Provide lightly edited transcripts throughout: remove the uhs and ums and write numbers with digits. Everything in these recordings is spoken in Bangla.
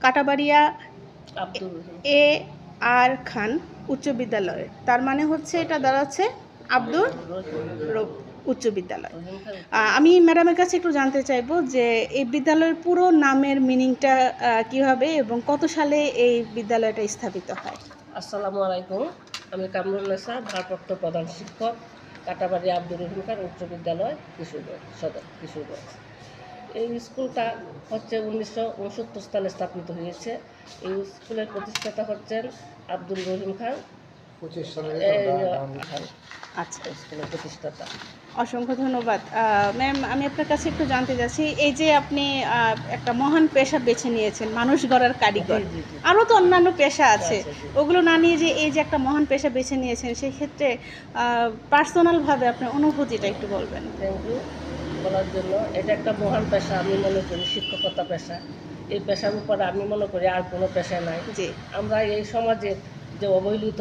কাটাবাড়িয়া আব্দুর এ আর খান উচ্চ বিদ্যালয়, তার মানে হচ্ছে এটা দাঁড়াচ্ছে আব্দুর রব উচ্চ বিদ্যালয়। আমি ম্যাডামের কাছে একটু জানতে চাইবো যে এই বিদ্যালয়ের পুরো নামের মিনিংটা কীভাবে এবং কত সালে এই বিদ্যালয়টা স্থাপিত হয়? আসসালামু আলাইকুম, আমি কামরুন্নেসা, ভারপ্রাপ্ত প্রধান শিক্ষক, কাটাবাড়ি আব্দুর রহিম খান উচ্চ বিদ্যালয়, কিশোরগঞ্জ সদর, কিশোরগঞ্জ। এই স্কুলটা হচ্ছে 1969 সালে স্থাপিত হয়েছে। এই স্কুলের প্রতিষ্ঠাতা হচ্ছেন আব্দুর রহিম খান, আচ্ছা, স্কুলের প্রতিষ্ঠাতা। অসংখ্য ধন্যবাদ। ম্যাম, আমি আপনার কাছে একটু জানতে চাচ্ছি, এই যে আপনি একটা মহান পেশা বেছে নিয়েছেন, মানুষ গড়ার কারিগর, আরও তো অন্যান্য পেশা আছে, ওগুলো না নিয়ে যে এই যে একটা মহান পেশা বেছে নিয়েছেন, সেক্ষেত্রে পার্সোনালভাবে আপনার অনুভূতিটা একটু বলবেন। থ্যাংক ইউ বলার জন্য। এটা একটা মহান পেশা আমি মনে করি, শিক্ষকতা পেশা। এই পেশার উপরে আমি মনে করি আর কোনো পেশা নাই। জি, আমরা এই সমাজের যে অবহেলিত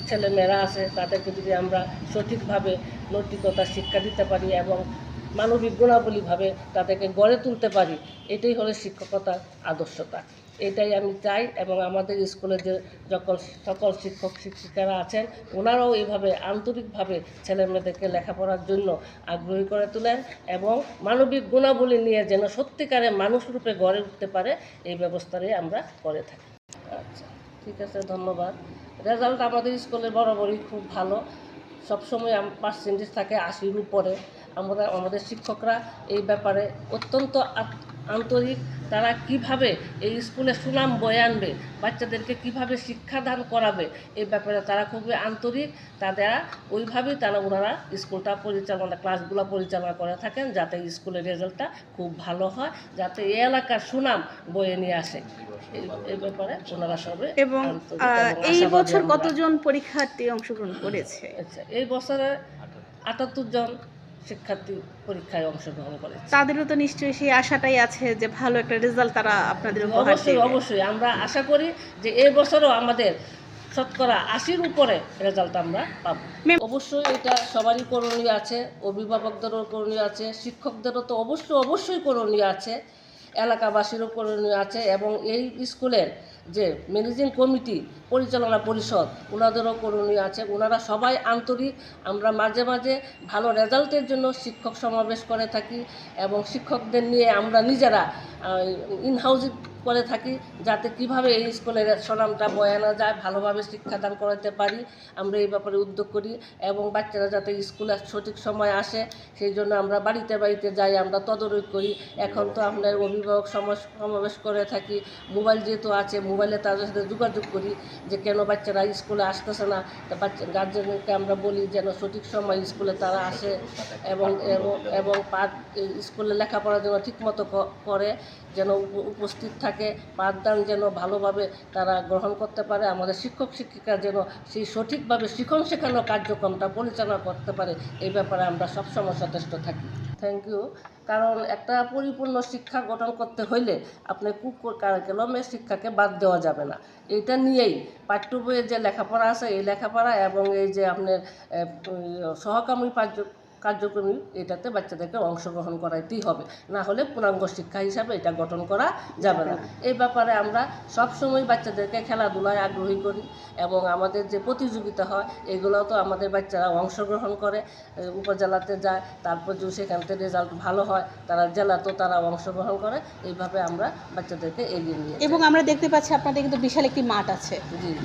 ছেলেমেয়েরা আছে তাদেরকে যদি আমরা সঠিকভাবে নৈতিকতা শিক্ষা দিতে পারি এবং মানবিক গুণাবলীভাবে তাদেরকে গড়ে তুলতে পারি, এটাই হলো শিক্ষকতার আদর্শতা। এটাই আমি চাই এবং আমাদের স্কুলে যে সকল শিক্ষক শিক্ষিকারা আছেন ওনারাও এইভাবে আন্তরিকভাবে ছেলেমেয়েদেরকে লেখাপড়ার জন্য আগ্রহী করে তোলেন এবং মানবিক গুণাবলী নিয়ে যেন সত্যিকারে মানুষ রূপে গড়ে উঠতে পারে, এই ব্যবস্থাটাই আমরা করে থাকি। আচ্ছা, ঠিক আছে, ধন্যবাদ। রেজাল্ট আমাদের স্কুলে বরাবরই খুব ভালো, সবসময় পার্সেন্টেজ থাকে 80-র উপরে। আমাদের শিক্ষকরা এই ব্যাপারে অত্যন্ত আন্তরিক। তারা কিভাবে এই স্কুলে সুনাম বয়ে আনবে, বাচ্চাদেরকে কিভাবে শিক্ষাদান করাবে, এই ব্যাপারে তারা খুবই আন্তরিক। ওইভাবেই ওনারা স্কুলটা ক্লাসগুলো পরিচালনা করে থাকেন, যাতে স্কুলের রেজাল্টটা খুব ভালো হয়, যাতে এই এলাকার সুনাম বয়ে নিয়ে আসে, এই ব্যাপারে ওনারা সবাই। এবং এই বছর কতজন পরীক্ষার্থী অংশগ্রহণ করেছে? আচ্ছা, এই বছরে 78 জন শিক্ষার্থী পরীক্ষায় অংশগ্রহণ করেছে। তাদেরও তো নিশ্চয়ই সেই আশাটাই আছে যে ভালো একটা রেজাল্ট তারা আপনাদের উপহার দেবে। অবশ্যই অবশ্যই আমরা আশা করি যে এই বছরও আমাদের শতকরা 80-র উপরে রেজাল্ট আমরা পাবো। অবশ্যই এটা সবারই করণীয় আছে, অভিভাবকদেরও করণীয় আছে, শিক্ষকদেরও তো অবশ্যই করণীয় আছে, এলাকাবাসীরও করণীয় আছে এবং এই স্কুলের যে ম্যানেজিং কমিটি, পরিচালনা পরিষদ, ওনাদেরও করণীয় আছে। ওনারা সবাই আন্তরিক। আমরা মাঝে মাঝে ভালো রেজাল্টের জন্য শিক্ষক সমাবেশ করে থাকি এবং শিক্ষকদের নিয়ে আমরা নিজেরা ইনহাউজিং করে থাকি, যাতে কিভাবে এই স্কুলের সুনামটা বয়ে আনা যায়, ভালোভাবে শিক্ষাদান করাতে পারি, আমরা এই ব্যাপারে উদ্যোগ করি এবং বাচ্চারা যাতে স্কুলে সঠিক সময় আসে সেই জন্য আমরা বাড়িতে বাড়িতে যাই, আমরা তদারক করি। এখন তো আপনার অভিভাবক সমাবেশ করে থাকি, মোবাইল যেহেতু আছে, মোবাইলে তাদের সাথে যোগাযোগ করি যে কেন বাচ্চারা স্কুলে আসতেছে না, তা গার্জেনকে আমরা বলি যেন সঠিক সময় স্কুলে তারা আসে এবং এবং স্কুলে লেখাপড়া যেন ঠিকমতো করে, যেন উপস্থিত থাকে, পাঠদান যেন ভালোভাবে তারা গ্রহণ করতে পারে, আমাদের শিক্ষক শিক্ষিকা যেন সেই সঠিকভাবে শিখন শেখানো কার্যক্রমটা পরিচালনা করতে পারে, এই ব্যাপারে আমরা সবসময় সচেষ্ট থাকি। Thank you. কারণ একটা পরিপূর্ণ শিক্ষা গঠন করতে হইলে আপনার কারিকুলামের শিক্ষাকে বাদ দেওয়া যাবে না। এটা নিয়েই পাঠ্য বইয়ের যে লেখাপড়া আছে এই লেখাপড়া এবং এই যে আপনার সহকর্মী কার্যক্রমী, এটাতে বাচ্চাদেরকে অংশগ্রহণ করাইতেই হবে, না হলে পূর্ণাঙ্গ শিক্ষা হিসাবে এটা গঠন করা যাবে না। এই ব্যাপারে আমরা সবসময় বাচ্চাদেরকে খেলাধুলায় আগ্রহী করি এবং আমাদের যে প্রতিযোগিতা হয় এগুলো তো আমাদের বাচ্চারা অংশগ্রহণ করে, উপজেলাতে যায়, তারপর যদি সেখান থেকে রেজাল্ট ভালো হয় তারা জেলাতেও তারা অংশগ্রহণ করে। এইভাবে আমরা বাচ্চাদেরকে এগিয়ে নিয়ে এবং আমরা দেখতে পাচ্ছি আপনাদের কিন্তু বিশাল একটি মাঠ আছে,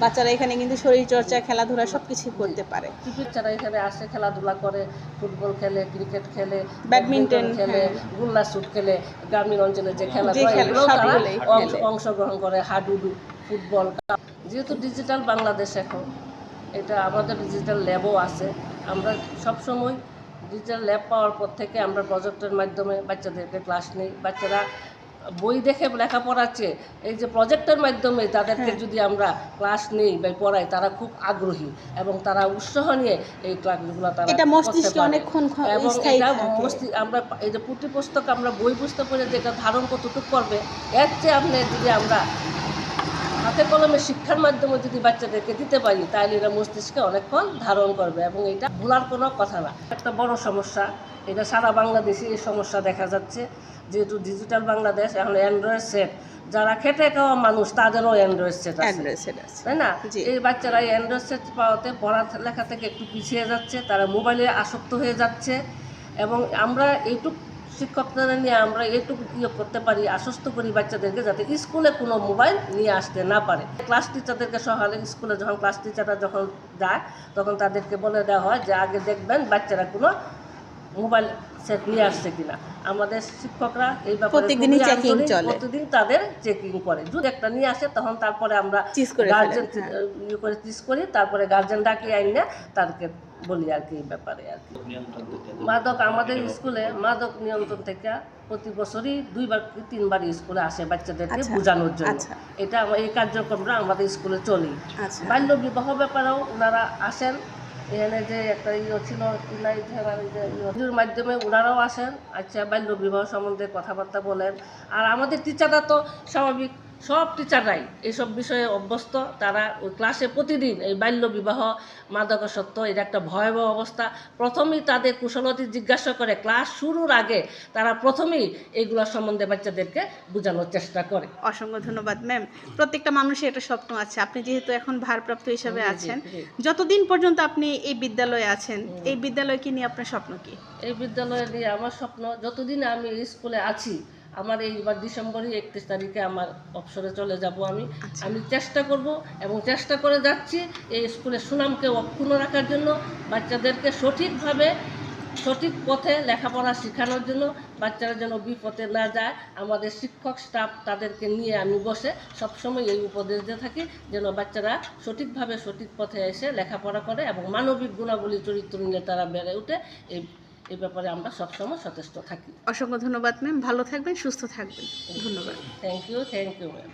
বাচ্চারা এখানে কিন্তু শরীরচর্চা, খেলাধুলা সব কিছু করতে পারে। বাচ্চারা এখানে আসে, খেলাধুলা করে, ফুটবল খেলে, ক্রিকেট খেলে, ব্যাডমিন্টন খেলে, গুল্লা শুট খেলে, গ্রামীণ অঞ্চলে যে খেলাধুলা অংশগ্রহণ করে, হাডুডু, ফুটবল। যেহেতু ডিজিটাল বাংলাদেশ এখন, এটা আমাদের ডিজিটাল ল্যাবও আছে, আমরা সবসময় ডিজিটাল ল্যাব পাওয়ার পর থেকে আমরা প্রজেক্টের মাধ্যমে বাচ্চাদেরকে ক্লাস নিই। বাচ্চারা বই দেখে লেখাপড়াচ্ছে, এই যে প্রজেক্টের মাধ্যমে তাদেরকে যদি আমরা ক্লাস নেই বা পড়াই, তারা খুব আগ্রহী এবং তারা উৎসাহ নিয়ে এই ক্লাসগুলো তারা এবং এটা আমরা এই যে পুঁথিপুস্তক আমরা বই পুস্তক করে যেটা ধারণ কতটুকু করবে, এর চেয়ে আপনি যদি আমরা হাতে কলমে শিক্ষার মাধ্যমে যদি বাচ্চাদেরকে দিতে পারি তাহলে এরা মস্তিষ্কে অনেকক্ষণ ধারণ করবে এবং এটা ভোলার কোনো কথা না। একটা বড় সমস্যা, এটা সারা বাংলাদেশে এই সমস্যা দেখা যাচ্ছে। যেহেতু ডিজিটাল বাংলাদেশ, এখন অ্যান্ড্রয়েড সেট, যারা খেটে খাওয়া মানুষ তাদেরও অ্যান্ড্রয়েড সেট আছে, তাই না? এই বাচ্চারা অ্যান্ড্রয়েড সেট পাওয়াতে পড়ালেখা থেকে একটু পিছিয়ে যাচ্ছে, তারা মোবাইলে আসক্ত হয়ে যাচ্ছে। এবং আমরা এইটুকু শিক্ষকদের নিয়ে আমরা এইটুকু করতে পারি, আশ্বস্ত করি বাচ্চাদেরকে যাতে স্কুলে কোনো মোবাইল নিয়ে আসতে না পারে। ক্লাস টিচারদেরকে সকালে স্কুলে যখন ক্লাস টিচাররা যখন যায় তখন তাদেরকে বলে দেওয়া হয় যে আগে দেখবেন বাচ্চারা কোনো মোবাইল সেট নিয়ে আসছে কিনা। আমাদের শিক্ষকরা এই ব্যাপারে প্রতিদিন তাদের চেকিং করে। যদি একটা নিয়ে আসে তখন তারপরে আমরা গার্জেন করে চিজ করি, তারপরে গার্জেন ডাকি আইনে তাদেরকে বলি আর কি এই ব্যাপারে আর কি। মাদক আমাদের স্কুলে মাদক নিয়ন্ত্রণ থেকে প্রতি বছরই 2বার কি 3বার স্কুলে আসে বাচ্চাদেরকে বোঝানোর জন্য। এটা এই কার্যক্রমটা আমাদের স্কুলে চলে। বাল্য বিবাহ ব্যাপারেও ওনারা আসেন। এখানে যে একটা ছিল মাধ্যমে ওনারাও আসেন, আচ্ছা বাল্য বিবাহ সম্বন্ধে কথাবার্তা বলেন। আর আমাদের টিচাররা তো স্বাভাবিক, সব টিচাররাই এইসব বিষয়ে অভ্যস্ত। তারা ওই ক্লাসে প্রতিদিন এই বাল্য বিবাহ, মাদকাসক্ত, এটা একটা ভয়াবহ অবস্থা। প্রথমেই তাদের কুশলতি জিজ্ঞাসা করে, ক্লাস শুরুর আগে তারা প্রথমেই এইগুলোর সম্বন্ধে বাচ্চাদেরকে বোঝানোর চেষ্টা করে। অসংখ্য ধন্যবাদ ম্যাম। প্রত্যেকটা মানুষের একটা স্বপ্ন আছে। আপনি যেহেতু এখন ভারপ্রাপ্ত হিসাবে আছেন, যতদিন পর্যন্ত আপনি এই বিদ্যালয়ে আছেন, এই বিদ্যালয়কে নিয়ে আপনার স্বপ্ন কি? এই বিদ্যালয়ে নিয়ে আমার স্বপ্ন, যতদিন আমি এই স্কুলে আছি, আমার এইবার ডিসেম্বরই 31 তারিখে আমার অবসরে চলে যাব। আমি চেষ্টা করব এবং চেষ্টা করে যাচ্ছি এই স্কুলের সুনামকে অক্ষুণ্ণ রাখার জন্য, বাচ্চাদেরকে সঠিকভাবে সঠিক পথে লেখাপড়া শেখানোর জন্য, বাচ্চারা যেন বিপথে না যায়। আমাদের শিক্ষক স্টাফ তাদেরকে নিয়ে আমি বসে সবসময় এই উপদেশ দিয়ে থাকি যেন বাচ্চারা সঠিকভাবে সঠিক পথে এসে লেখাপড়া করে এবং মানবিক গুণাবলী চরিত্র নিয়ে তারা বেড়ে ওঠে। এই ব্যাপারে আমরা সবসময় সচেষ্ট থাকি। অসংখ্য ধন্যবাদ ম্যাম। ভালো থাকবেন, সুস্থ থাকবেন। ধন্যবাদ। Thank you ma'am.